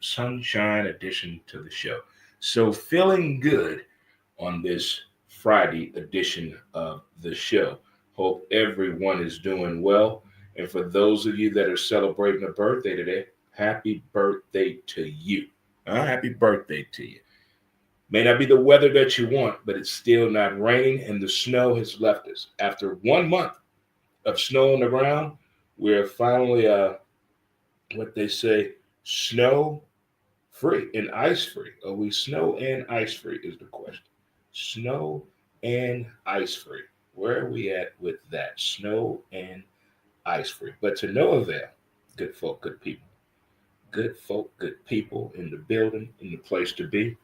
sunshine addition to the show. So, feeling good on this Friday edition of the show. Hope everyone is doing well. And for those of you that are celebrating a birthday today, happy birthday to you. Happy birthday to you. May not be the weather that you want, but it's still not raining, and the snow has left us. After 1 month of snow on the ground, we're finally, what they say, snow free and ice free. Are we snow and ice free is the question. Snow and ice free. Where are we at with that? Snow and ice free. But to no avail, good folk, good people. Good folk, good people in the building, in the place to be.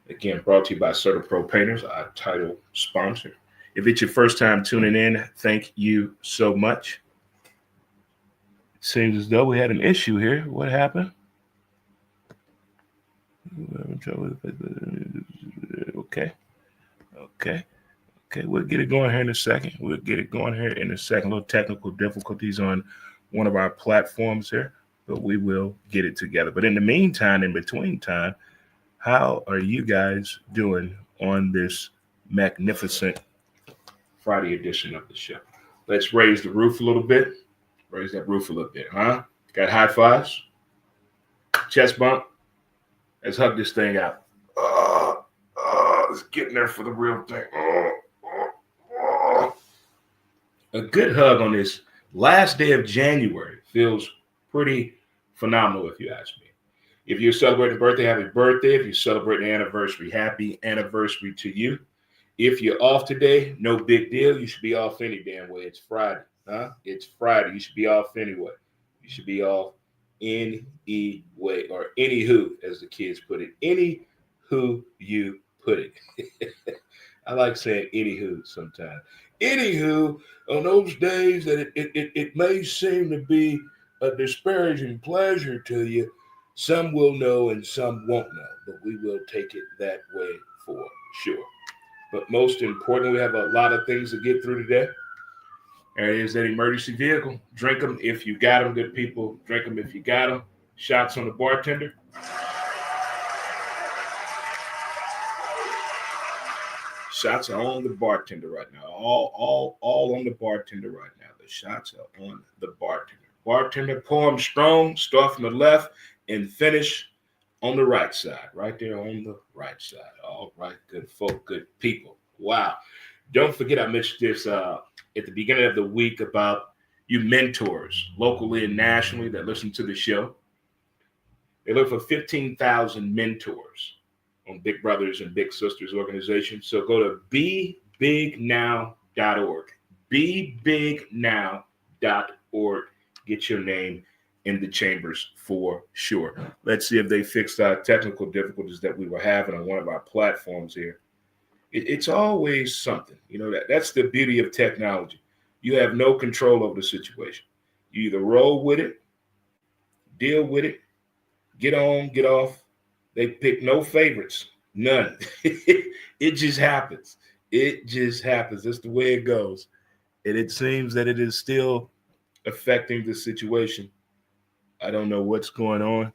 Again, brought to you by Certa Pro Painters, our title sponsor. If it's your first time tuning in, thank you so much. It seems as though we had an issue here. What happened? Okay. We'll get it going here in a second. A little technical difficulties on one of our platforms here, but we will get it together. But in the meantime, in between time, how are you guys doing on this magnificent Friday edition of the show? Let's raise the roof a little bit. Raise that roof a little bit, huh? Got high fives? Chest bump? Let's hug this thing out. Let's get in there for the real thing. A good hug on this last day of January feels pretty phenomenal, if you ask me. If you're celebrating a birthday, happy birthday. If you're celebrating an anniversary, happy anniversary to you. If you're off today, no big deal. You should be off any damn way. It's Friday, huh? It's Friday. You should be off anyway. You should be off any way, or anywho, as the kids put it. Anywho you put it. I like saying anywho sometimes. Anywho, on those days that it may seem to be a disparaging pleasure to you, some will know and some won't know, but we will take it that way for sure. But most importantly, we have a lot of things to get through today. There is that emergency vehicle. Drink them if you got them, good people. Drink them if you got them. Shots on the bartender. Shots are on the bartender right now. All on the bartender right now. The shots are on the bartender. Bartender, pour them strong. Start from the left and finish on the right side. Right there on the right side. All right, good folk, good people. Wow. Don't forget I mentioned this at the beginning of the week about you mentors locally and nationally that listen to the show. They look for 15,000 mentors on Big Brothers and Big Sisters organization. So go to BeBigNow.org. BeBigNow.org. Get your name in the chambers for sure. Let's see if they fixed our technical difficulties that we were having on one of our platforms here. It's always something. You know, that's the beauty of technology. You have no control over the situation. You either roll with it, deal with it, get on, get off. They pick no favorites, none. It just happens. It just happens. That's the way it goes. And it seems that it is still affecting the situation. I don't know what's going on.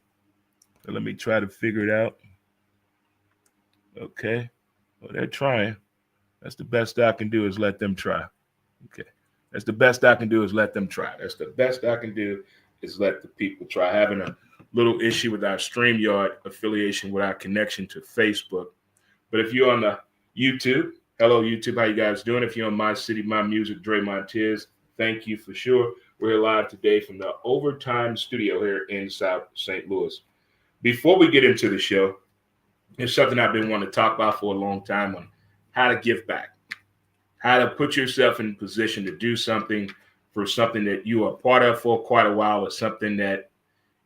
But let me try to figure it out. Okay. Well, they're trying. That's the best I can do is let them try. Okay. That's the best I can do is let them try. That's the best I can do is let the people try. Having a little issue with our StreamYard affiliation with our connection to Facebook. But if you're on the YouTube, hello YouTube, how you guys doing? If you're on My City, My Music, Dre Montez, thank you for sure. We're live today from the Overtime Studio here in South St. Louis. Before we get into the show, there's something I've been wanting to talk about for a long time on how to give back, how to put yourself in position to do something for something that you are part of for quite a while, or something that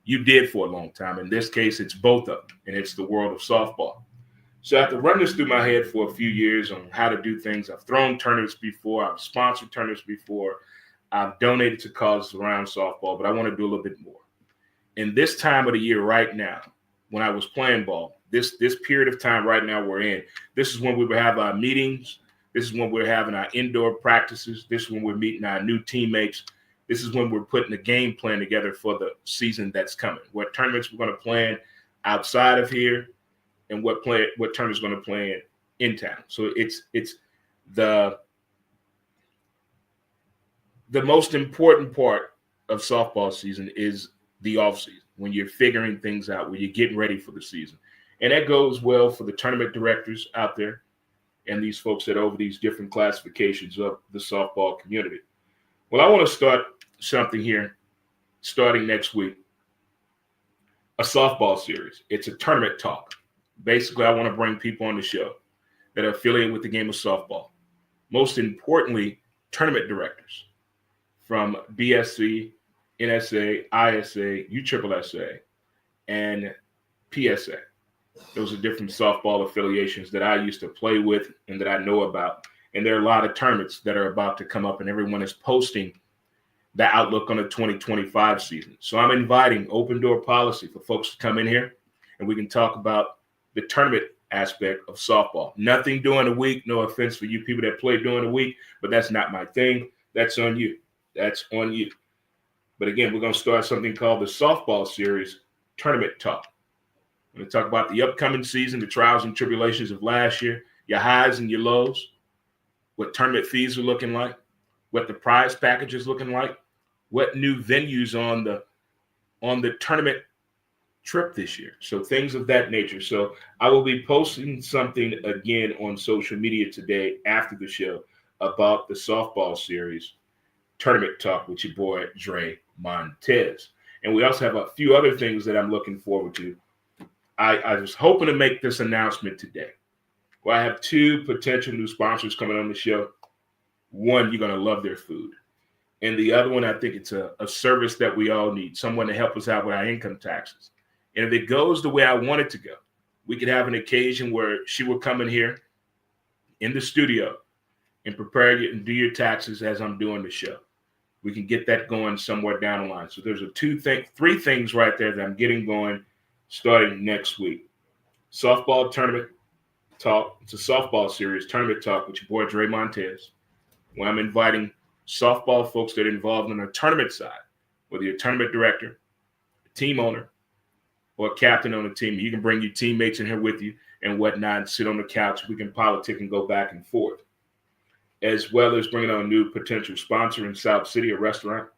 you did for a long time. In this case, it's both of them, and it's the world of softball. So I have to run this through my head for a few years on how to do things. I've thrown tournaments before. I've sponsored tournaments before. I've donated to causes around softball, but I want to do a little bit more. In this time of the year right now, when I was playing ball, this period of time right now we're in, this is when we would have our meetings. This is when we're having our indoor practices. This is when we're meeting our new teammates. This is when we're putting a game plan together for the season that's coming. What tournaments we're going to plan outside of here, and what tournaments we're going to play in town. So it's the most important part of softball season is the offseason, when you're figuring things out, when you're getting ready for the season. And that goes well for the tournament directors out there and these folks that are over these different classifications of the softball community. Well, I want to start something here starting next week, a softball series. It's a tournament talk. Basically, I want to bring people on the show that are affiliated with the game of softball. Most importantly, tournament directors from BSC, NSA, ISA, USSSA, and PSA. Those are different softball affiliations that I used to play with and that I know about. And there are a lot of tournaments that are about to come up, and everyone is posting the outlook on the 2025 season. So I'm inviting open door policy for folks to come in here, and we can talk about the tournament aspect of softball. Nothing during the week. No offense for you people that play during the week, but that's not my thing. That's on you. That's on you. But again, we're going to start something called the softball series tournament talk. We're going to talk about the upcoming season, the trials and tribulations of last year, your highs and your lows, what tournament fees are looking like, what the prize package is looking like, what new venues on the tournament trip this year. So things of that nature. So I will be posting something again on social media today after the show about the softball series tournament talk with your boy Dre Montez. And we also have a few other things that I'm looking forward to. I was hoping to make this announcement today. Well, I have two potential new sponsors coming on the show. One, you're going to love their food. And the other one, I think it's a service that we all need, someone to help us out with our income taxes. And if it goes the way I want it to go, we could have an occasion where she will come in here in the studio and prepare you and do your taxes as I'm doing the show. We can get that going somewhere down the line. So there's three things right there that I'm getting going starting next week. Softball tournament talk. It's a softball series, tournament talk with your boy Dre Montez, where I'm inviting softball folks that are involved on the tournament side, whether you're a tournament director, a team owner, or a captain on the team. You can bring your teammates in here with you and whatnot, and sit on the couch. We can politic and go back and forth, as well as bringing on a new potential sponsor in South City, a restaurant,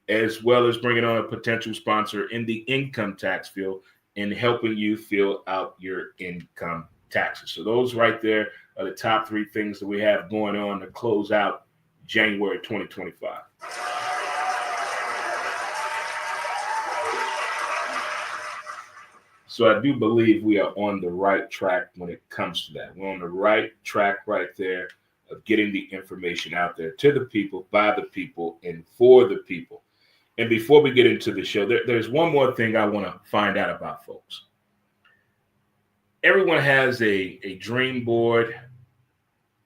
as well as bringing on a potential sponsor in the income tax field and helping you fill out your income taxes. So those right there are the top three things that we have going on to close out January 2025. So I do believe we are on the right track when it comes to that. We're on the right track right there of getting the information out there to the people, by the people, and for the people. And before we get into the show, there's one more thing I want to find out about, folks. Everyone has a dream board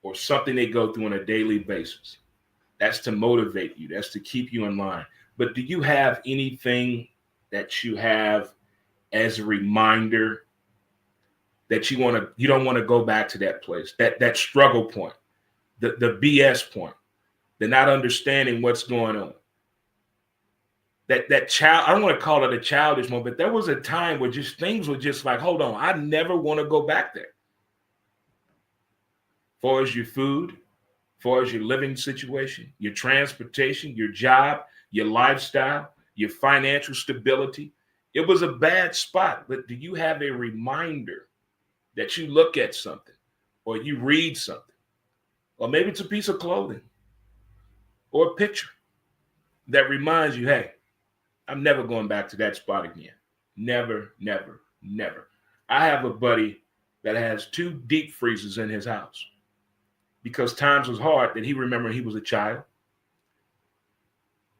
or something they go through on a daily basis. That's to motivate you. That's to keep you in line. But do you have anything that you have as a reminder that you don't want to go back to that place, that struggle point, the BS point, the not understanding what's going on? That child, I don't want to call it a childish moment, but there was a time where just things were just like, hold on, I never want to go back there. As far as your food, as far as your living situation, your transportation, your job, your lifestyle, your financial stability, it was a bad spot. But do you have a reminder that you look at something or you read something, or maybe it's a piece of clothing or a picture that reminds you, hey, I'm never going back to that spot again. Never, never, never. I have a buddy that has 2 deep freezers in his house because times was hard that he remembered he was a child,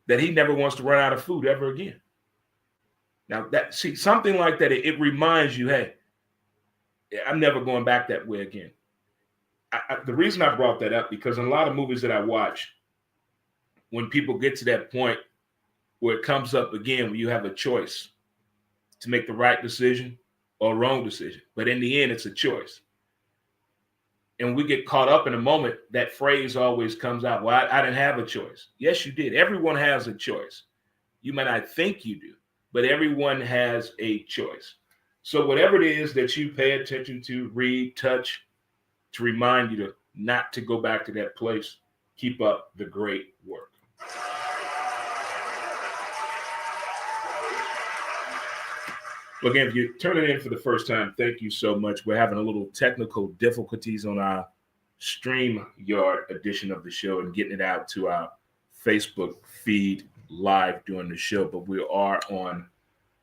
that he never wants to run out of food ever again. Now, something like that, it reminds you, hey, I'm never going back that way again. The reason I brought that up, because in a lot of movies that I watch, when people get to that point where it comes up again, where you have a choice to make the right decision or wrong decision. But in the end, it's a choice. and we get caught up in a moment, that phrase always comes out. Well, I didn't have a choice. Yes, you did. Everyone has a choice. You might not think you do, but everyone has a choice. So whatever it is that you pay attention to, read, touch, to remind you to not to go back to that place, keep up the great work. Well, again, if you're turning in for the first time, thank you so much. We're having a little technical difficulties on our StreamYard edition of the show and getting it out to our Facebook feed live during the show. But we are on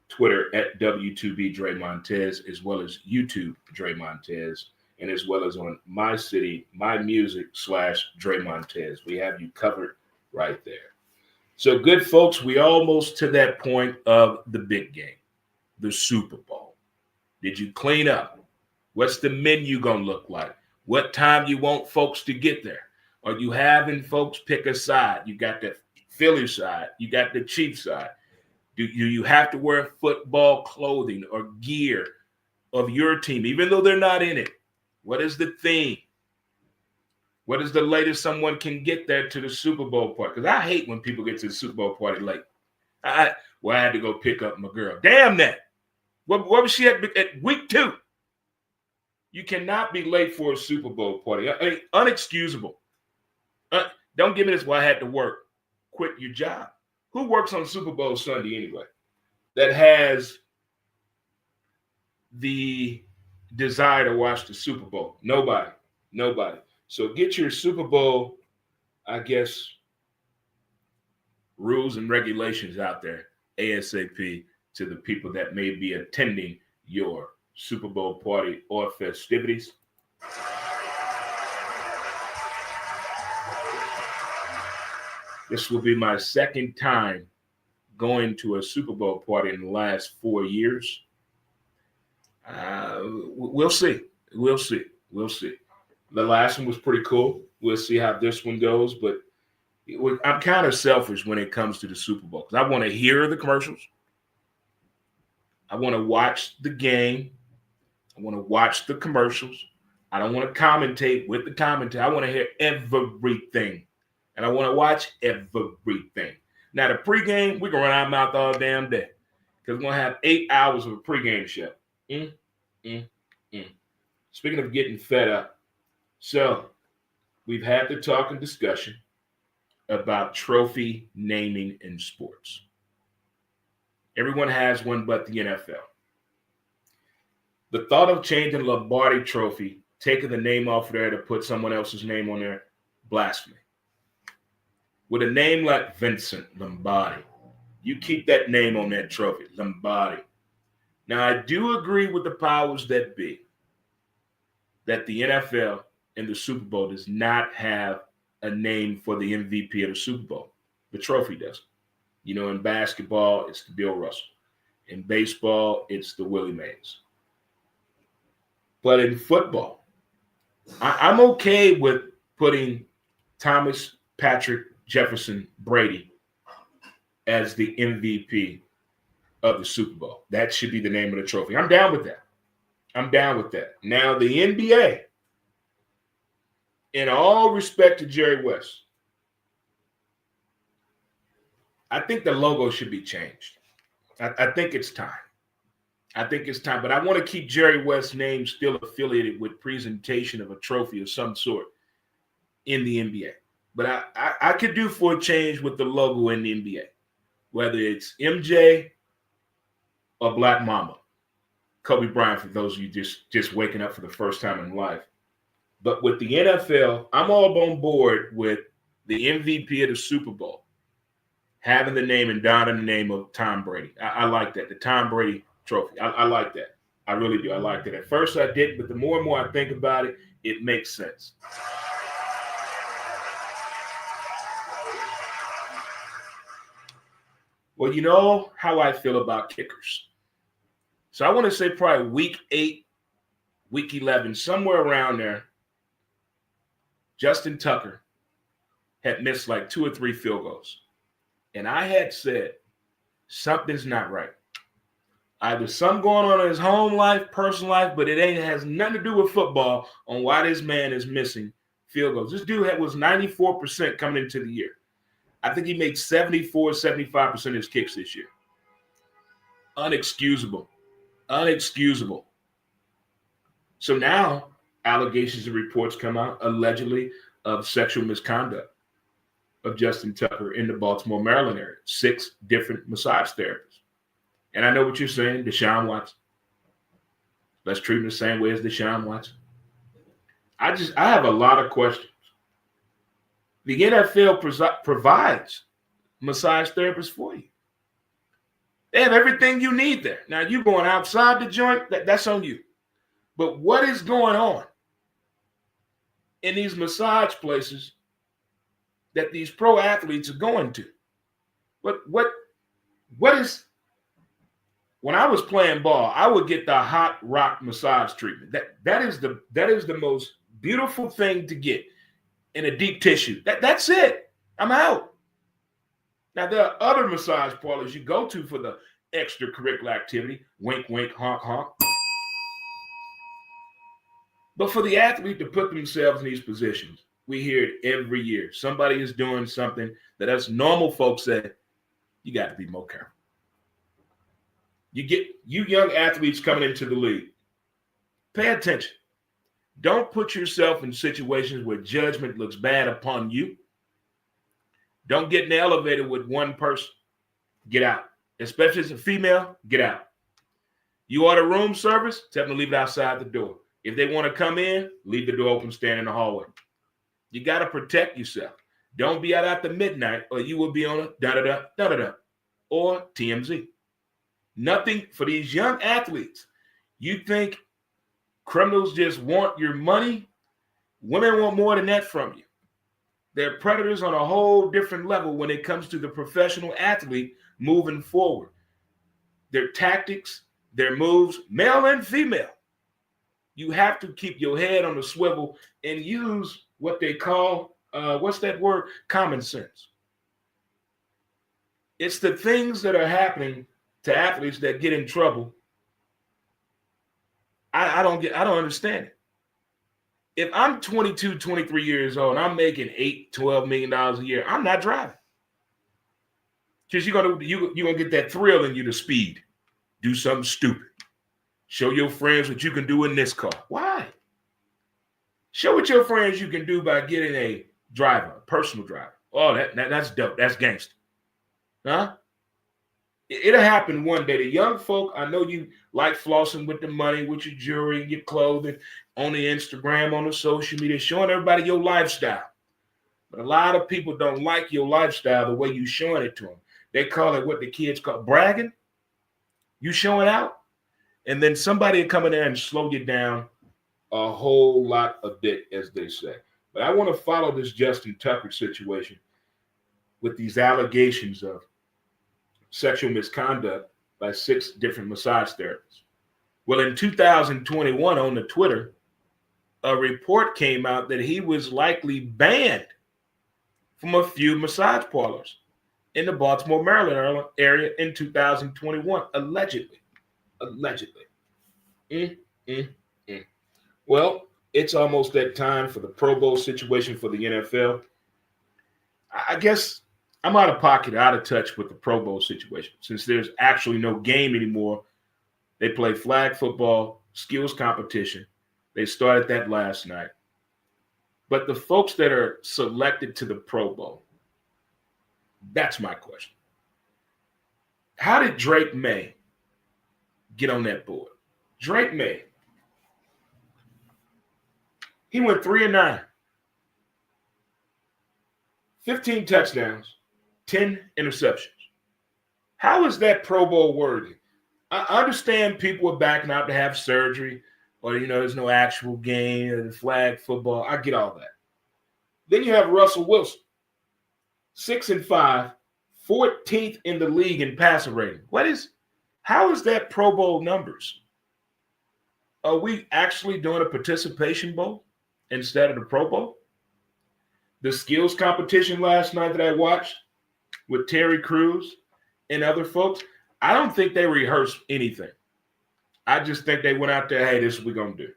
Twitter at W2B Dre Montez, as well as YouTube Dre Montez, and as well as on My City, My Music / Dre Montez. We have you covered right there. So good folks, we almost to that point of the big game. The Super Bowl. Did you clean up? What's the menu going to look like? What time you want folks to get there? Are you having folks pick a side? You got the Philly side. You got the Chiefs side. Do you have to wear football clothing or gear of your team, even though they're not in it? What is the theme? What is the latest someone can get there to the Super Bowl party? Because I hate when people get to the Super Bowl party late. I had to go pick up my girl. Damn that. What was she at week 2? You cannot be late for a Super Bowl party. I mean, unexcusable. Don't give me this, well, I had to work. Quit your job. Who works on Super Bowl Sunday anyway? That has the desire to watch the Super Bowl? Nobody. So get your Super Bowl, I guess, rules and regulations out there ASAP to the people that may be attending your Super Bowl party or festivities. This will be my second time going to a Super Bowl party in the last 4 years. We'll see. The last one was pretty cool. We'll see how this one goes, but I'm kind of selfish when it comes to the Super Bowl because I want to hear the commercials. I want to watch the game. I want to watch the commercials. I don't want to commentate with the commentator. I want to hear everything. And I want to watch everything. Now, the pregame, we can run our mouth all damn day because we're going to have 8 hours of a pregame show. Speaking of getting fed up, so we've had the talk and discussion about trophy naming in sports. Everyone has one but the NFL. The thought of changing Lombardi Trophy, taking the name off of there to put someone else's name on there, blasphemy. With a name like Vincent Lombardi, you keep that name on that trophy, Lombardi. Now, I do agree with the powers that be that the NFL and the Super Bowl does not have a name for the MVP of the Super Bowl. The trophy does. You know, in basketball, it's the Bill Russell. In baseball, it's the Willie Mays. But in football, I'm okay with putting Thomas Patrick Jefferson Brady as the MVP of the Super Bowl. That should be the name of the trophy. I'm down with that. Now, the NBA, in all respect to Jerry West, I think the logo should be changed. I think it's time. But I want to keep Jerry West's name still affiliated with presentation of a trophy of some sort in the NBA. But I could do for a change with the logo in the NBA, whether it's MJ or Black Mamba. Kobe Bryant, for those of you just waking up for the first time in life. But with the NFL, I'm all on board with the MVP of the Super Bowl having the name and donning the name of Tom Brady. I like that, the Tom Brady trophy. I like that. I really do. I like that. At first I didn't, but the more and more I think about it, it makes sense. Well, you know how I feel about kickers. So I want to say probably week 8, week 11, somewhere around there, Justin Tucker had missed like 2 or 3 field goals. And I had said, something's not right. Either something going on in his home life, personal life, but it has nothing to do with football on why this man is missing field goals. This dude was 94% coming into the year. I think he made 74, 75% of his kicks this year. Unexcusable. Unexcusable. So now allegations and reports come out allegedly of sexual misconduct of Justin Tucker in the Baltimore, Maryland area. 6 different massage therapists. And I know what you're saying, Deshaun Watson. Let's treat him the same way as Deshaun Watson. I have a lot of questions. The NFL provides massage therapists for you. They have everything you need there. Now, you going outside the joint, that's on you. But what is going on in these massage places that these pro athletes are going to? What is... When I was playing ball, I would get the hot rock massage treatment. That is the most beautiful thing to get in a deep tissue. That's it. I'm out. Now, there are other massage parlors you go to for the extracurricular activity. Wink, wink, honk, honk. But for the athlete to put themselves in these positions, we hear it every year. Somebody is doing something that us normal folks say, you got to be more careful. You young athletes coming into the league, pay attention. Don't put yourself in situations where judgment looks bad upon you. Don't get in the elevator with one person. Get out. Especially as a female, get out. You order room service, tell them to leave it outside the door. If they want to come in, leave the door open, stand in the hallway. You got to protect yourself. Don't be out after midnight or you will be on a da-da-da, or TMZ. Nothing for these young athletes. You think criminals just want your money? Women want more than that from you. They're predators on a whole different level when it comes to the professional athlete moving forward. Their tactics, their moves, male and female. You have to keep your head on the swivel and use what they call, what's that word? Common sense. It's the things that are happening to athletes that get in trouble. I don't understand it. If I'm 22, 23 years old and I'm making $8, $12 million a year, I'm not driving. Because you're gonna get that thrill in you to speed. Do something stupid. Show your friends what you can do in this car. Why? Show what your friends you can do by getting a driver, a personal driver. Oh, that's dope. That's gangster. Huh? It'll happen one day. The young folk, I know you like flossing with the money, with your jewelry and your clothing, on the Instagram, on the social media, showing everybody your lifestyle. But a lot of people don't like your lifestyle the way you showing it to them. They call it what the kids call bragging. You showing out, and then somebody will come in there and slow you down a whole lot a bit, as they say. But I want to follow this Justin Tucker situation with these allegations of sexual misconduct by 6 different massage therapists. Well, in 2021 on the Twitter, a report came out that he was likely banned from a few massage parlors in the Baltimore, Maryland area in 2021, allegedly. Well, it's almost that time for the Pro Bowl situation for the NFL. I guess I'm out of pocket, out of touch with the Pro Bowl situation. Since there's actually no game anymore, they play flag football, skills competition. They started that last night. But the folks that are selected to the Pro Bowl, that's my question. How did Drake May get on that board? Drake May, he went 3-9, 15 touchdowns, 10 interceptions. How is that Pro Bowl worthy? I understand people are backing out to have surgery, or, there's no actual game, or the flag football. I get all that. Then you have Russell Wilson, 6-5, 14th in the league in passer rating. How is that Pro Bowl numbers? Are we actually doing a participation bowl instead of the Pro Bowl? The skills competition last night that I watched with Terry Crews and other folks, I don't think they rehearsed anything. I just think they went out there, hey, this is what we're going to do.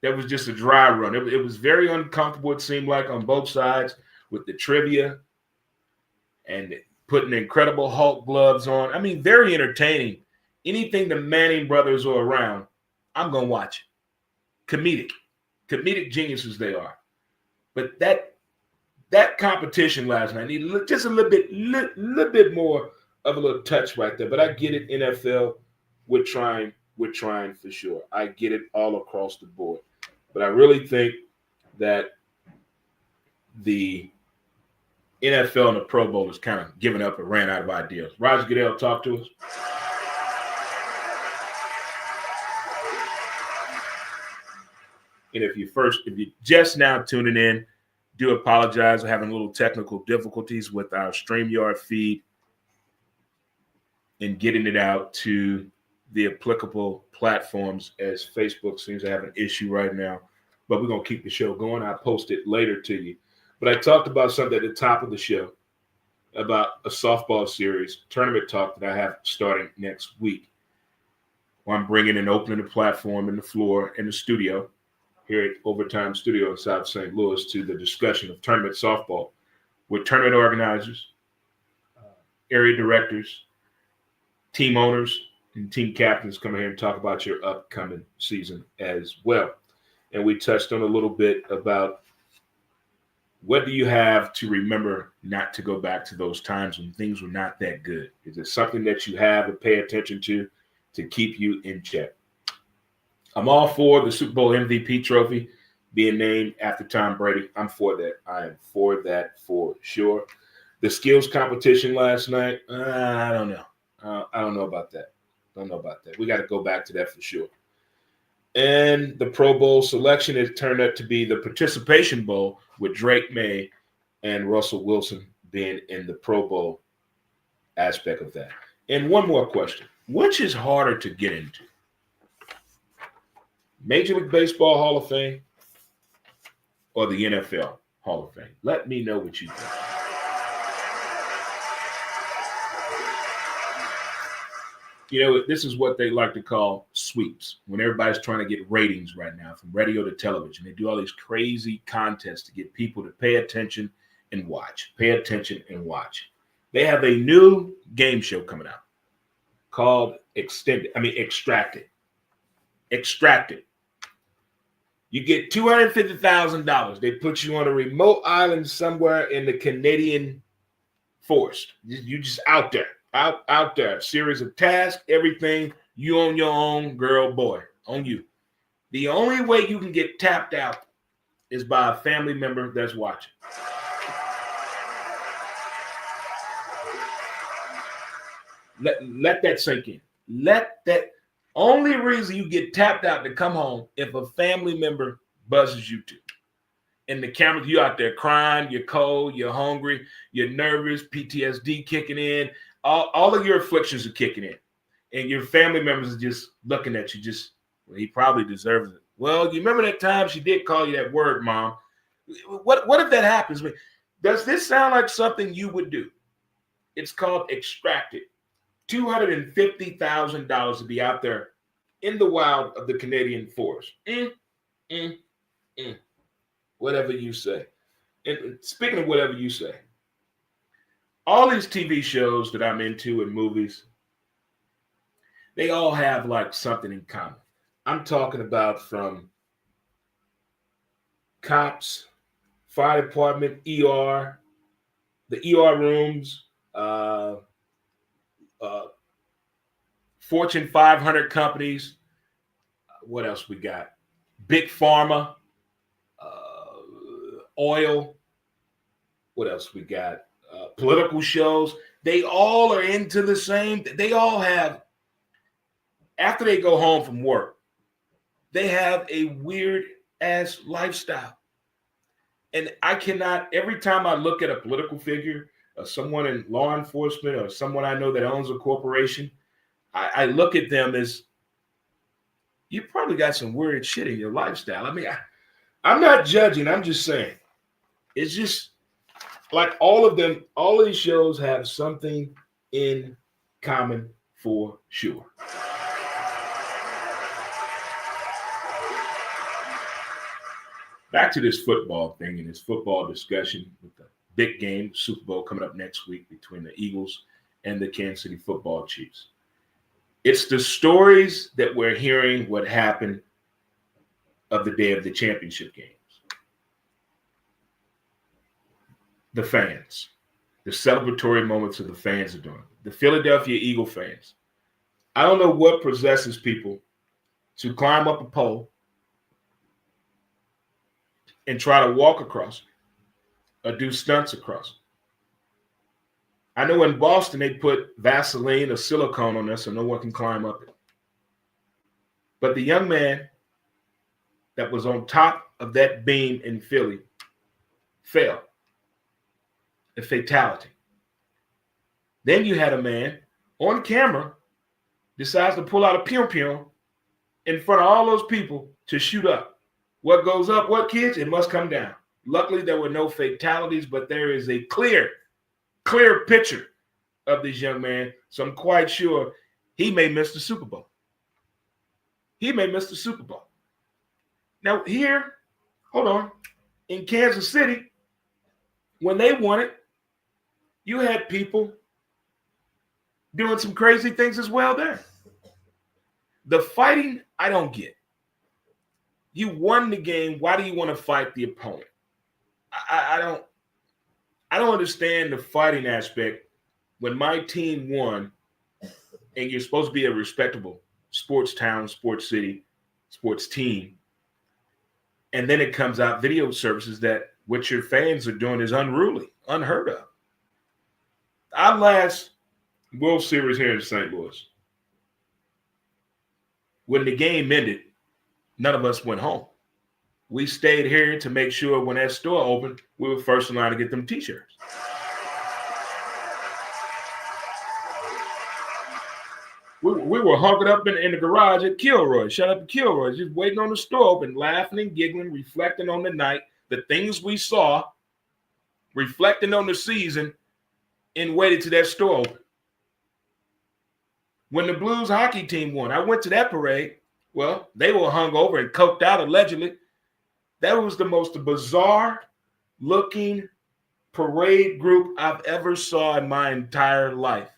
That was just a dry run. It was very uncomfortable, it seemed like, on both sides with the trivia and putting Incredible Hulk gloves on. I mean, very entertaining. Anything the Manning brothers are around, I'm going to watch it. Comedic geniuses they are. But that competition last night needed just a little bit more of a little touch right there. But I get it, NFL, we're trying for sure. I get it all across the board. But I really think that the NFL and the Pro Bowl is kind of giving up and ran out of ideas. Roger Goodell, talk to us. And if you're just now tuning in, do apologize. We're having a little technical difficulties with our StreamYard feed and getting it out to the applicable platforms, as Facebook seems to have an issue right now. But we're going to keep the show going. I'll post it later to you. But I talked about something at the top of the show about a softball series, tournament talk that I have starting next week, where I'm bringing and opening the platform and the floor and the studio here at Overtime Studio in South St. Louis to the discussion of tournament softball with tournament organizers, area directors, team owners, and team captains come here and talk about your upcoming season as well. And we touched on a little bit about what do you have to remember not to go back to those times when things were not that good? Is it something that you have to pay attention to keep you in check? I'm all for the Super Bowl MVP trophy being named after Tom Brady. I'm for that. I am for that for sure. The skills competition last night, I don't know. I don't know about that. We got to go back to that for sure. And the Pro Bowl selection has turned out to be the Participation Bowl with Drake May and Russell Wilson being in the Pro Bowl aspect of that. And one more question. Which is harder to get into? Major League Baseball Hall of Fame or the NFL Hall of Fame? Let me know what you think. You know, this is what they like to call sweeps, when everybody's trying to get ratings right now from radio to television. They do all these crazy contests to get people to pay attention and watch. Pay attention and watch. They have a new game show coming out called Extracted. Extracted. You get $250,000. They put you on a remote island somewhere in the Canadian forest. You just out there. Out there, series of tasks, everything, you on your own, girl, boy, on you. The only way you can get tapped out is by a family member that's watching. Let that sink in. Only reason you get tapped out to come home if a family member buzzes you to. And the camera, you out there crying, you're cold, you're hungry, you're nervous, PTSD kicking in. All of your afflictions are kicking in, and your family members are just looking at you. Well, he probably deserves it. Well, you remember that time she did call you that word, Mom? What if that happens? Does this sound like something you would do? It's called Extracted. $250,000 to be out there in the wild of the Canadian forest. Whatever you say. And speaking of whatever you say, all these TV shows that I'm into and movies, they all have like something in common. I'm talking about from cops, fire department, ER, the ER rooms, Fortune 500 companies. What else we got? Big Pharma, oil. What else we got? Political shows. They all are into the same. They all have, after they go home from work, they have a weird ass lifestyle. And I cannot, every time I look at a political figure or someone in law enforcement or someone I know that owns a corporation, I look at them as, you probably got some weird shit in your lifestyle. I mean, I'm not judging. I'm just saying. It's just like all of them, all of these shows have something in common for sure. Back to this football thing and this football discussion with the big game, Super Bowl coming up next week between the Eagles and the Kansas City Football Chiefs. It's the stories that we're hearing what happened of the day of the championship games. The fans, the celebratory moments of the fans are doing. The Philadelphia Eagle fans. I don't know what possesses people to climb up a pole and try to walk across it or do stunts across it. I know in Boston they put Vaseline or silicone on there so no one can climb up it. But the young man that was on top of that beam in Philly fell. A fatality. Then you had a man on camera decides to pull out a pium-pium in front of all those people to shoot up. What goes up, what, kids? It must come down. Luckily, there were no fatalities, but there is a clear picture of this young man. So I'm quite sure he may miss the Super Bowl. He may miss the Super Bowl. Now here, hold on, in Kansas City, when they won it, you had people doing some crazy things as well there. The fighting, I don't get. You won the game. Why do you want to fight the opponent? I don't understand the fighting aspect when my team won and you're supposed to be a respectable sports town, sports city, sports team. And then it comes out video services that what your fans are doing is unruly, unheard of. Our last World Series here in St. Louis, when the game ended, none of us went home. We stayed here to make sure when that store opened, we were first in line to get them T-shirts. We were hunkered up in the garage at Kilroy. Shout out to Kilroy, just waiting on the store open, laughing and giggling, reflecting on the night, the things we saw, reflecting on the season, and waited till that store open. When the Blues hockey team won, I went to that parade. Well, they were hungover and coked out allegedly. That was the most bizarre looking parade group I've ever saw in my entire life.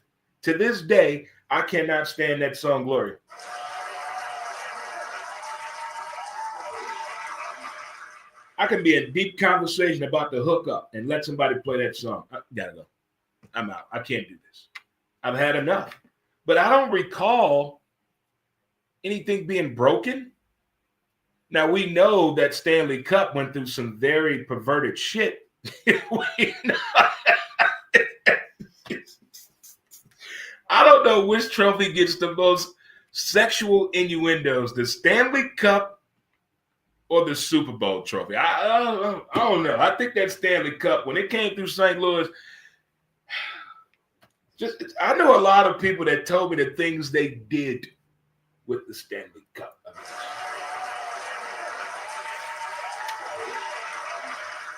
To this day, I cannot stand that song, Glory. I can be in deep conversation about the hookup and let somebody play that song. I gotta go. I'm out. I can't do this. I've had enough. But I don't recall anything being broken. Now, we know that Stanley Cup went through some very perverted shit. I don't know which trophy gets the most sexual innuendos, the Stanley Cup or the Super Bowl trophy. I don't know. I think that Stanley Cup, when it came through St. Louis, I know a lot of people that told me the things they did with the Stanley Cup.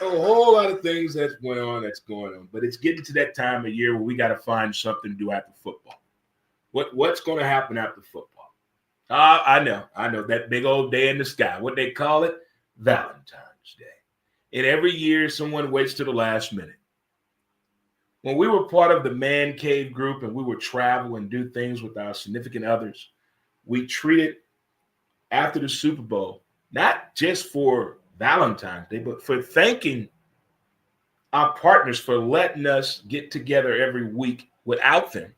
A whole lot of things that's going on. But it's getting to that time of year where we got to find something to do after football. What's going to happen after football? I know that big old day in the sky. What they call it? Valentine's Day. And every year someone waits to the last minute. When we were part of the Man Cave group and we would travel and do things with our significant others, we treated after the Super Bowl, not just for Valentine's Day, but for thanking our partners for letting us get together every week without them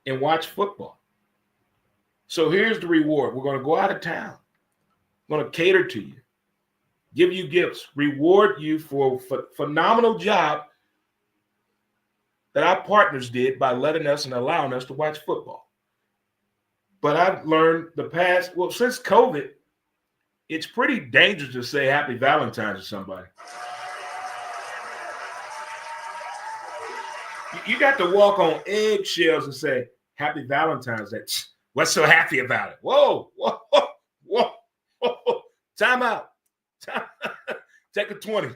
and watch football. So here's the reward. We're going to go out of town. We're going to cater to you, give you gifts, reward you for a phenomenal job that our partners did by letting us and allowing us to watch football. But I've learned since COVID, it's pretty dangerous to say Happy Valentine's to somebody. You got to walk on eggshells and say Happy Valentine's Day. What's so happy about it? Whoa. Time out. Take a 20.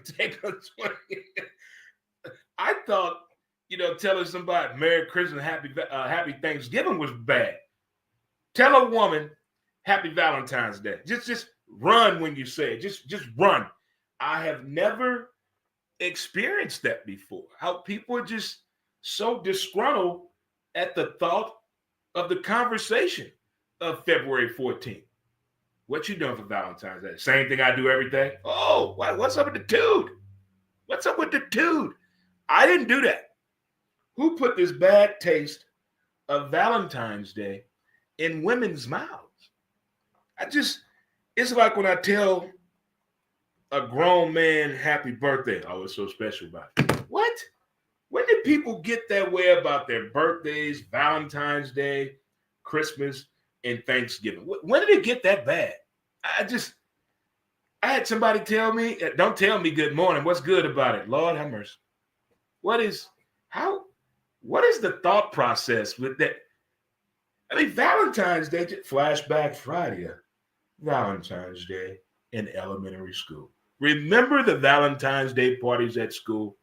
I thought, telling somebody Merry Christmas, Happy Thanksgiving was bad. Tell a woman Happy Valentine's Day. Just run when you say it. Just run. I have never experienced that before. How people are just so disgruntled at the thought of the conversation of February 14th. What you doing for Valentine's Day? Same thing I do every day. Oh, what's up with the dude? What's up with the dude? I didn't do that. Who put this bad taste of Valentine's Day in women's mouths? It's like when I tell a grown man happy birthday. Oh, it's so special about it. What? When did people get that way about their birthdays, Valentine's Day, Christmas, and Thanksgiving? When did it get that bad? I had somebody tell me, don't tell me good morning. What's good about it? Lord have mercy. What is the thought process with that? I mean, Valentine's Day, flashback Friday, Valentine's Day in elementary school. Remember the Valentine's Day parties at school?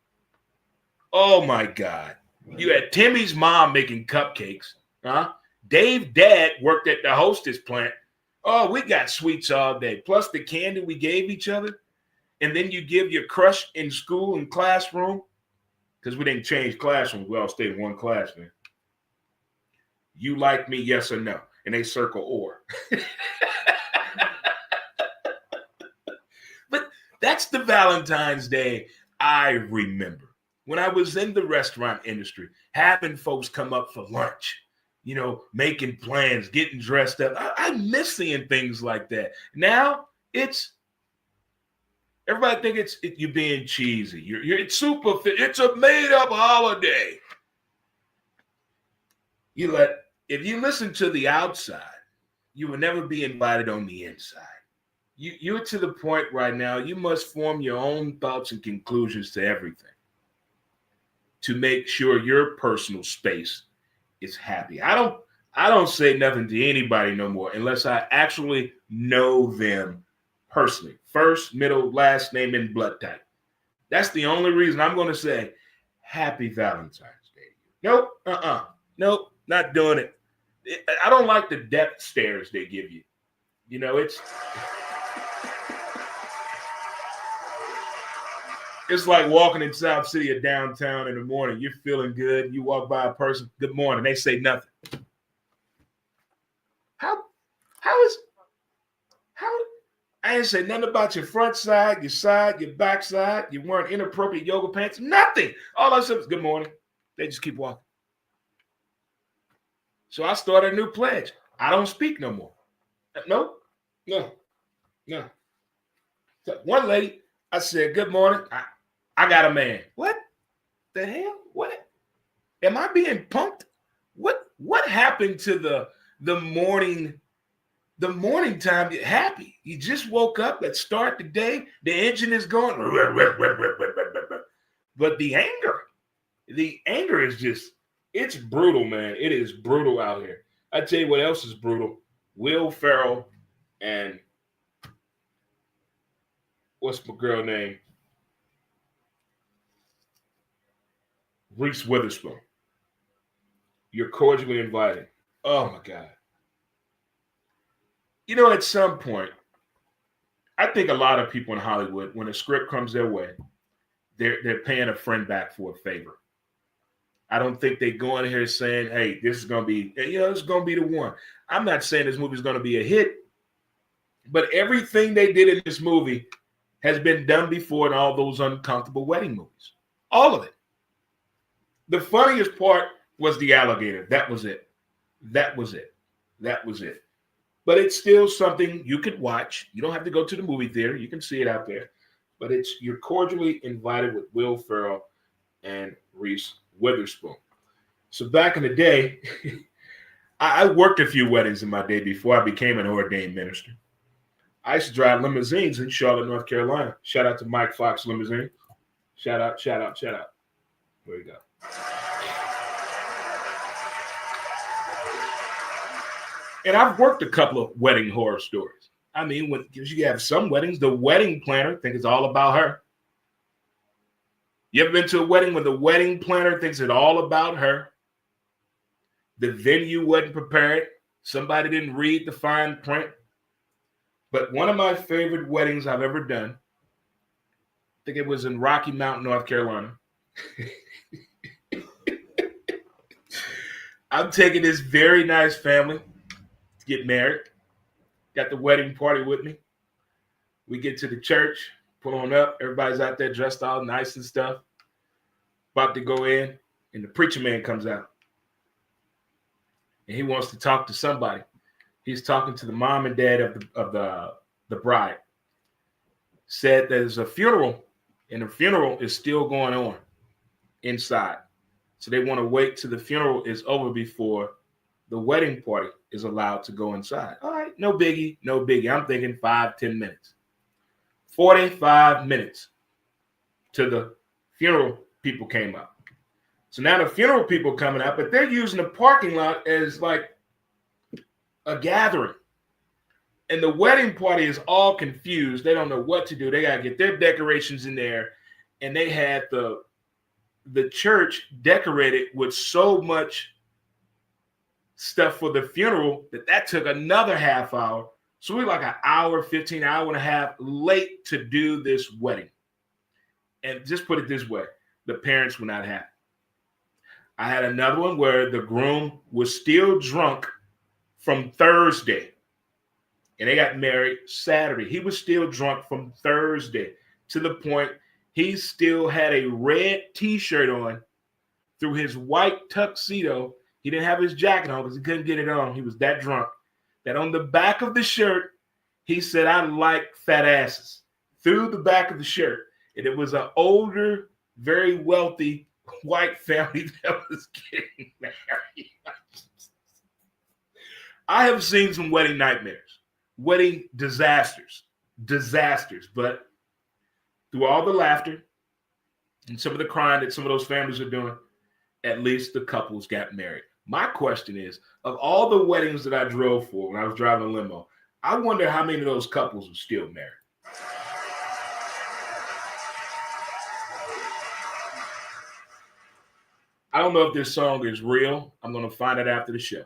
Oh my God. You had Timmy's mom making cupcakes. Dave's dad worked at the hostess plant. Oh, we got sweets all day, plus the candy we gave each other. And then you give your crush in school and classroom, because we didn't change classrooms. We all stayed in one class, man. You like me, yes or no? And they circle or. But that's the Valentine's Day I remember. When I was in the restaurant industry, having folks come up for lunch, making plans, getting dressed up. I miss seeing things like that. Now everybody think it's you being cheesy. It's super. It's a made up holiday. If you listen to the outside, you will never be invited on the inside. You're to the point right now. You must form your own thoughts and conclusions to everything to make sure your personal space is happy. I don't say nothing to anybody no more unless I actually know them personally. First, middle, last name, and blood type. That's the only reason I'm going to say Happy Valentine's Day. Nope, nope, not doing it. I don't like the death stares they give you. It's like walking in South City or downtown in the morning. You're feeling good. You walk by a person, good morning. They say nothing. How I ain't say nothing about your front side, your back side. You wearing inappropriate yoga pants. Nothing. All I said was good morning. They just keep walking. So I started a new pledge. I don't speak no more. No. So one lady, I said, good morning. I got a man. What the hell? What? Am I being punked? What happened to the morning time? You're happy. You just woke up. Let's start the day. The engine is going. But the anger is just, it's brutal, man. It is brutal out here. I tell you what else is brutal. Will Ferrell and what's my girl name? Reese Witherspoon. You're cordially invited. Oh my God. At some point, I think a lot of people in Hollywood, when a script comes their way, they're paying a friend back for a favor. I don't think they go in here saying, hey, this is going to be, this is going to be the one. I'm not saying this movie is going to be a hit, but everything they did in this movie has been done before in all those uncomfortable wedding movies. All of it. The funniest part was the alligator. That was it. But it's still something you could watch. You don't have to go to the movie theater. You can see it out there. But you're cordially invited with Will Ferrell and Reese Witherspoon. So back in the day, I worked a few weddings in my day before I became an ordained minister. I used to drive limousines in Charlotte, North Carolina. Shout out to Mike Fox Limousine. Shout out. There you go. And I've worked a couple of wedding horror stories. I mean, because you have some weddings, the wedding planner think it's all about her. You ever been to a wedding when the wedding planner thinks it's all about her? The venue wasn't prepared. Somebody didn't read the fine print. But one of my favorite weddings I've ever done, I think it was in Rocky Mount, North Carolina. I'm taking this very nice family to get married. Got the wedding party with me. We get to the church, pull on up. Everybody's out there dressed all nice and stuff. About to go in, and the preacher man comes out. And he wants to talk to somebody. He's talking to the mom and dad of the bride. Said there's a funeral, and the funeral is still going on inside. So they want to wait till the funeral is over before the wedding party is allowed to go inside. All right, no biggie, no biggie. I'm thinking 5-10 minutes. 45 minutes till the funeral people came up. So now the funeral people coming up, but they're using the parking lot as like a gathering. And the wedding party is all confused. They don't know what to do. They got to get their decorations in there. And they had the church decorated with so much stuff for the funeral that took another half hour. So we're like an hour, 15, hour and a half late to do this wedding. And just put it this way, the parents were not happy. I had another one where the groom was still drunk from Thursday. And they got married Saturday. He was still drunk from Thursday to the point he still had a red T-shirt on through his white tuxedo. He didn't have his jacket on because he couldn't get it on. He was that drunk. That on the back of the shirt, he said, "I like fat asses," through the back of the shirt. And it was an older, very wealthy white family that was getting married. I have seen some wedding nightmares, wedding disasters, but through all the laughter and some of the crying that some of those families are doing, at least the couples got married. My question is, of all the weddings that I drove for when I was driving a limo, I wonder how many of those couples are still married. I don't know if this song is real. I'm going to find out after the show.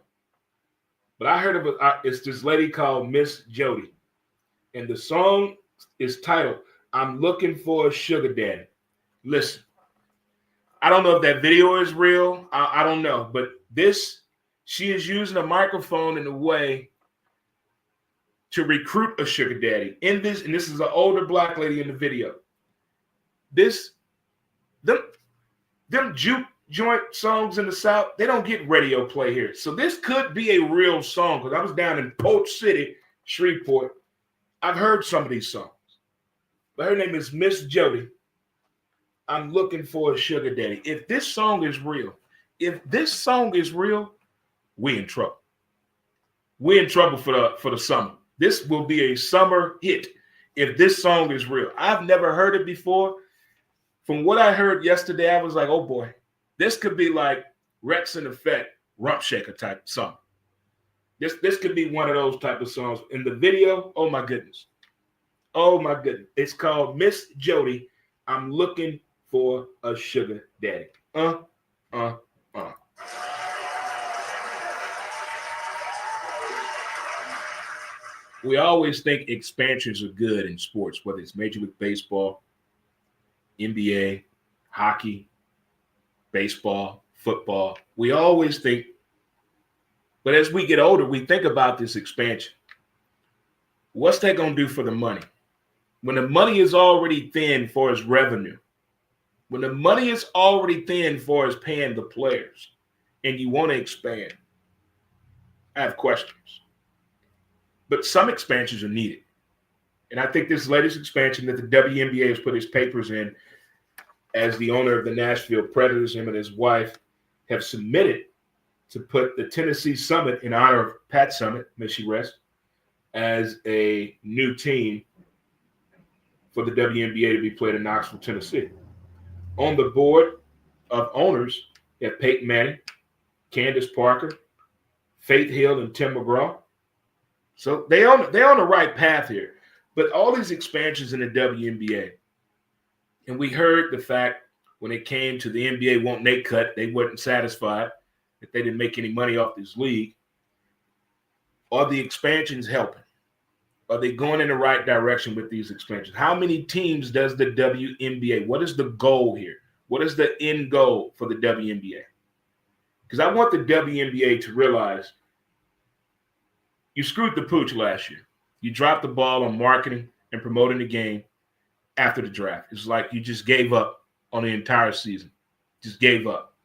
But I heard of it. It's this lady called Miss Jody. And the song is titled, "I'm Looking for a Sugar Daddy." Listen, I don't know if that video is real. I don't know. But she is using a microphone in a way to recruit a sugar daddy. And this is an older black lady in the video. Them juke joint songs in the South, they don't get radio play here. So this could be a real song because I was down in Polk City, Shreveport. I've heard some of these songs. But her name is Miss Jody. I'm looking for a sugar daddy. If this song is real, we in trouble. We in trouble for the summer. This will be a summer hit if this song is real. I've never heard it before. From what I heard yesterday, I was like, oh boy, this could be like Rex and Effect, Rump Shaker type song. This could be one of those type of songs. In the video, oh my goodness. Oh my goodness. It's called Miss Jody. I'm looking for a sugar daddy. We always think expansions are good in sports, whether it's Major League Baseball, NBA, hockey, baseball, football. We always think, but as we get older, we think about this expansion. What's that going to do for the money? When the money is already thin for its revenue, when the money is already thin for its paying the players, and you want to expand, I have questions. But some expansions are needed. And I think this latest expansion that the WNBA has put its papers in as the owner of the Nashville Predators, him and his wife, have submitted to put the Tennessee Summit in honor of Pat Summitt, may she rest, as a new team for the WNBA to be played in Knoxville, Tennessee. On the board of owners, you have Peyton Manning, Candace Parker, Faith Hill, and Tim McGraw. So they're on the right path here. But all these expansions in the WNBA, and we heard the fact when it came to the NBA wanting their cut, they weren't satisfied that they didn't make any money off this league. Are the expansions helping? Are they going in the right direction with these expansions? How many teams does the WNBA? What is the goal here? What is the end goal for the WNBA? Because I want the WNBA to realize you screwed the pooch last year. You dropped the ball on marketing and promoting the game after the draft. It's like you just gave up on the entire season. Just gave up.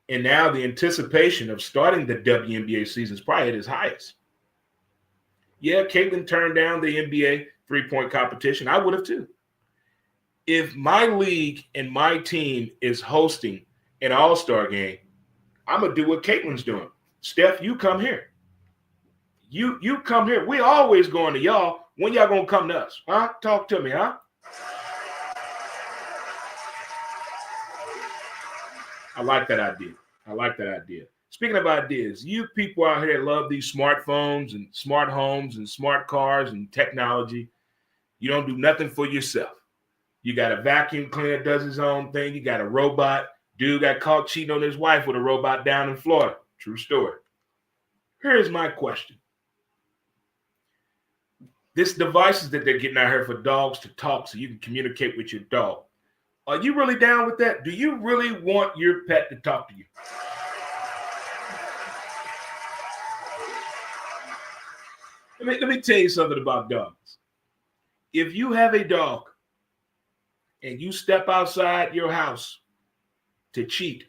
And now the anticipation of starting the WNBA season is probably at its highest. Yeah, Caitlin turned down the NBA three-point competition. I would have too. If my league and my team is hosting an all-star game, I'm going to do what Caitlin's doing. Steph, you come here. You come here. We always going to y'all. When y'all going to come to us? Huh? Talk to me, huh? I like that idea. Speaking of ideas, you people out here that love these smartphones and smart homes and smart cars and technology, you don't do nothing for yourself. You got a vacuum cleaner that does his own thing. You got a robot. Dude got caught cheating on his wife with a robot down in Florida. True story. Here's my question. This devices that they're getting out here for dogs to talk so you can communicate with your dog. Are you really down with that? Do you really want your pet to talk to you? Let me tell you something about dogs. If you have a dog and you step outside your house to cheat,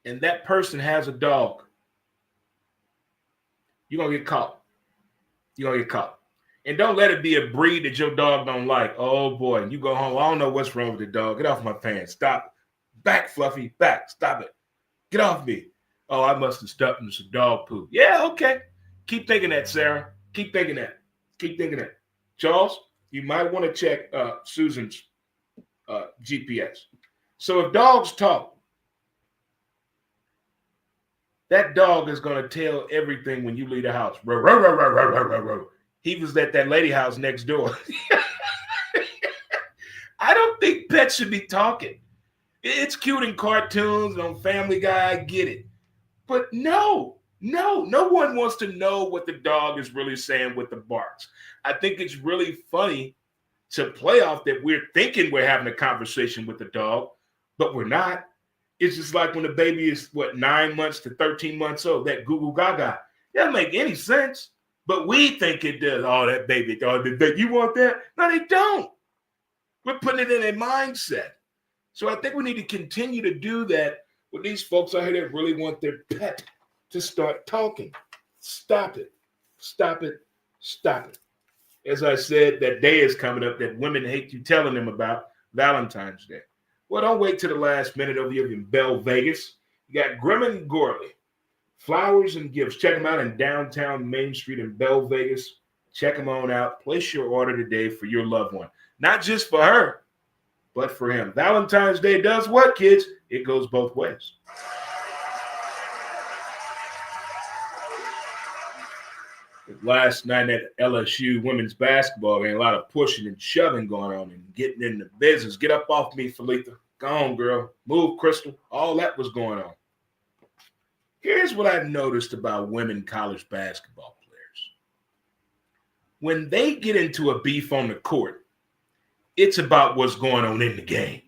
and that person has a dog, you're going to get caught. You're going to get caught. And don't let it be a breed that your dog don't like. Oh, boy. You go home. I don't know what's wrong with the dog. Get off my pants. Stop. Back, Fluffy. Back. Stop it. Get off me. Oh, I must have stepped in some dog poop. Yeah, okay. Keep thinking that, Sarah. Keep thinking that. Keep thinking that. Charles, you might want to check Susan's GPS. So if dogs talk, that dog is going to tell everything when you leave the house. Row, row, row, row, row, row, row, row. He was at that lady house next door. I don't think pets should be talking. It's cute in cartoons and on Family Guy, I get it. But no one wants to know what the dog is really saying with the barks. I think it's really funny to play off that we're thinking we're having a conversation with the dog, but we're not. It's just like when the baby is, 9 months to 13 months old, that goo goo gaga. It doesn't make any sense. But we think it does. Oh, that baby. Oh, you want that? No, they don't. We're putting it in a mindset. So I think we need to continue to do that with these folks out here that really want their pet to start talking. Stop it. Stop it. Stop it. As I said, that day is coming up that women hate you telling them about, Valentine's Day. Well, don't wait till the last minute over here in Bell Vegas. You got Grim and Gorley. Flowers and gifts. Check them out in downtown Main Street in Bell Vegas. Check them on out. Place your order today for your loved one. Not just for her, but for him. Valentine's Day does what, kids? It goes both ways. Last night at LSU women's basketball game, a lot of pushing and shoving going on and getting in the business. Get up off me, Felicia. Go on, girl. Move, Crystal. All that was going on. Here's what I've noticed about women college basketball players. When they get into a beef on the court, it's about what's going on in the game.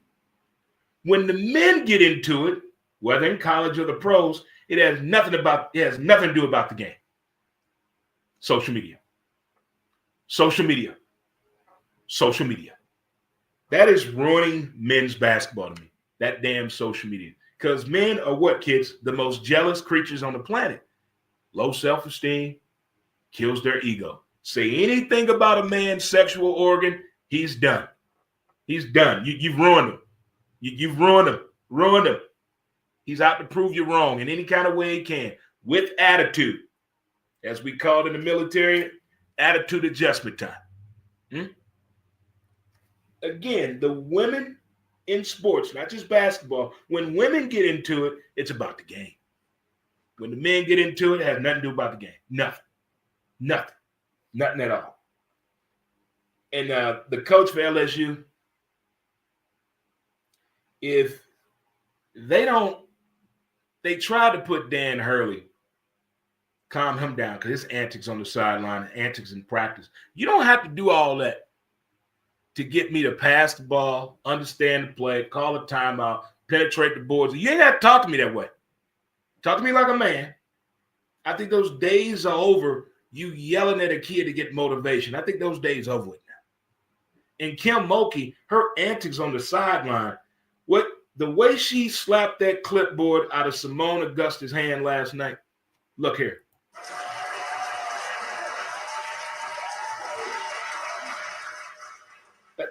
When the men get into it, whether in college or the pros, it has nothing to do about the game. Social media. Social media. Social media. That is ruining men's basketball to me. That damn social media. Because men are what, kids? The most jealous creatures on the planet. Low self-esteem kills their ego. Say anything about a man's sexual organ, he's done. He's done. You've ruined him. You've ruined him. Ruined him. He's out to prove you wrong in any kind of way he can. With attitude. As we call it in the military, attitude adjustment time. Again, the women in sports, not just basketball, when women get into it, it's about the game. When the men get into it, it has nothing to do about the game. Nothing. Nothing. Nothing at all. And the coach for LSU, if They tried to put Dan Hurley, calm him down because his antics on the sideline, antics in practice. You don't have to do all that to get me to pass the ball, understand the play, call a timeout, penetrate the boards. You ain't have to talk to me that way. Talk to me like a man. I think those days are over, you yelling at a kid to get motivation. I think those days are over with now. And Kim Mulkey, her antics on the sideline, the way she slapped that clipboard out of Simone Augusta's hand last night. Look here.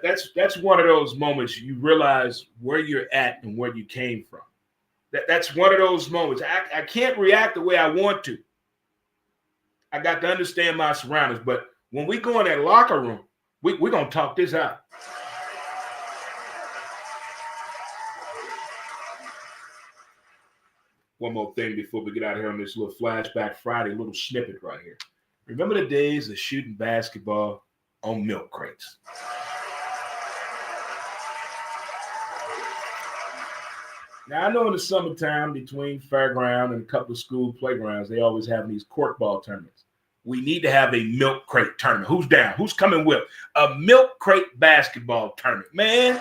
That's one of those moments you realize where you're at and where you came from. That's one of those moments. I can't react the way I want to. I got to understand my surroundings. But when we go in that locker room, we're going to talk this out. One more thing before we get out of here on this little Flashback Friday, little snippet right here. Remember the days of shooting basketball on milk crates? Now, I know in the summertime between fairground and a couple of school playgrounds, they always have these corkball tournaments. We need to have a milk crate tournament. Who's down? Who's coming with a milk crate basketball tournament? Man,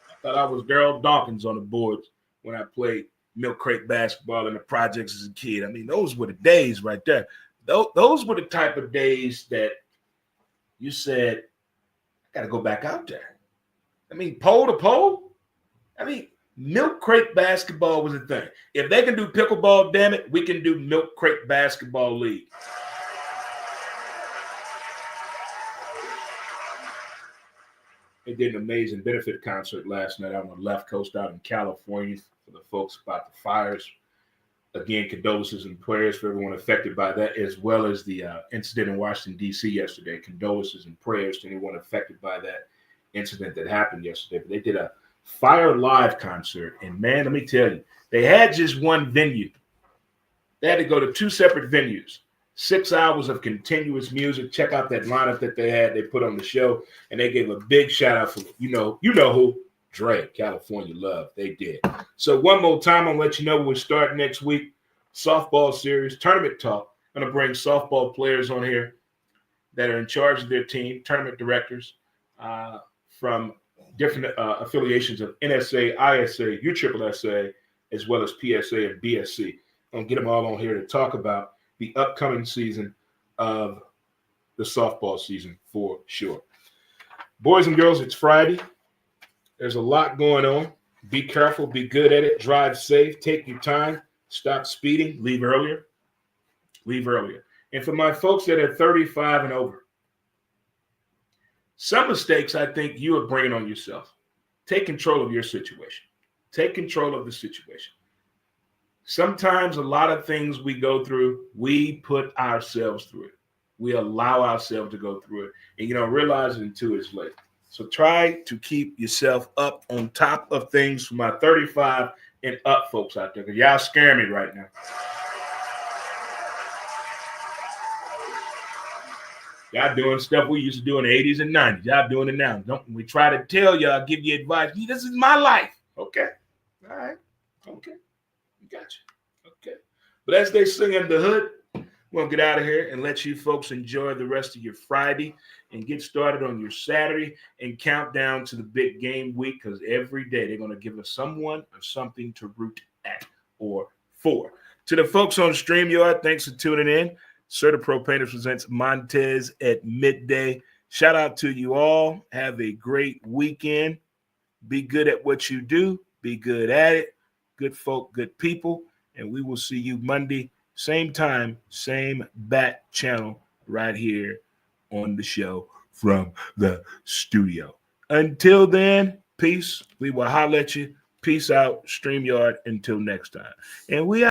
I thought I was Daryl Dawkins on the boards when I played milk crate basketball in the projects as a kid. I mean, those were the days right there. Those were the type of days that you said, got to go back out there. I mean, pole to pole. I mean, milk crate basketball was a thing. If they can do pickleball, damn it, we can do milk crate basketball league. They did an amazing benefit concert last night out on the left coast out in California for the folks about the fires. Again, condolences and prayers for everyone affected by that, as well as the incident in Washington, D.C. yesterday. Condolences and prayers to anyone affected by that incident that happened yesterday. But they did a Fire Live concert, and man, let me tell you, they had just one venue. They had to go to two separate venues. 6 hours of continuous music. Check out that lineup that they put on the show, and they gave a big shout out for you know who. Dre, California Love. They did. So one more time, I'll let you know we'll start next week. Softball series, tournament talk. I'm going to bring softball players on here that are in charge of their team, tournament directors from different affiliations of NSA, ISA, USSSA, as well as PSA and BSC. I'm going to get them all on here to talk about the upcoming season of the softball season for sure. Boys and girls, it's Friday. There's a lot going on. Be careful. Be good at it. Drive safe. Take your time. Stop speeding. Leave earlier. Leave earlier. And for my folks that are 35 and over, some mistakes I think you are bringing on yourself. Take control of your situation. Take control of the situation. Sometimes a lot of things we go through, we put ourselves through it. We allow ourselves to go through it. And you don't realize it until it's late. So try to keep yourself up on top of things for my 35 and up folks out there. Because y'all scare me right now. Y'all doing stuff we used to do in the 80s and 90s. Y'all doing it now. Don't we try to tell y'all, give you advice. This is my life. Okay. All right. Okay. Got you. Okay. But as they sing in the hood, we'll get out of here and let you folks enjoy the rest of your Friday and get started on your Saturday and count down to the big game week, because every day they're going to give us someone or something to root at or for. To the folks on StreamYard, thanks for tuning in. Certa Pro Painters presents Montez at midday. Shout out to you all. Have a great weekend. Be good at what you do. Be good at it. Good folk, good people. And we will see you Monday. Same time, same bat channel right here on the show from the studio. Until then, peace. We will holler at you. Peace out, StreamYard. Until next time. And we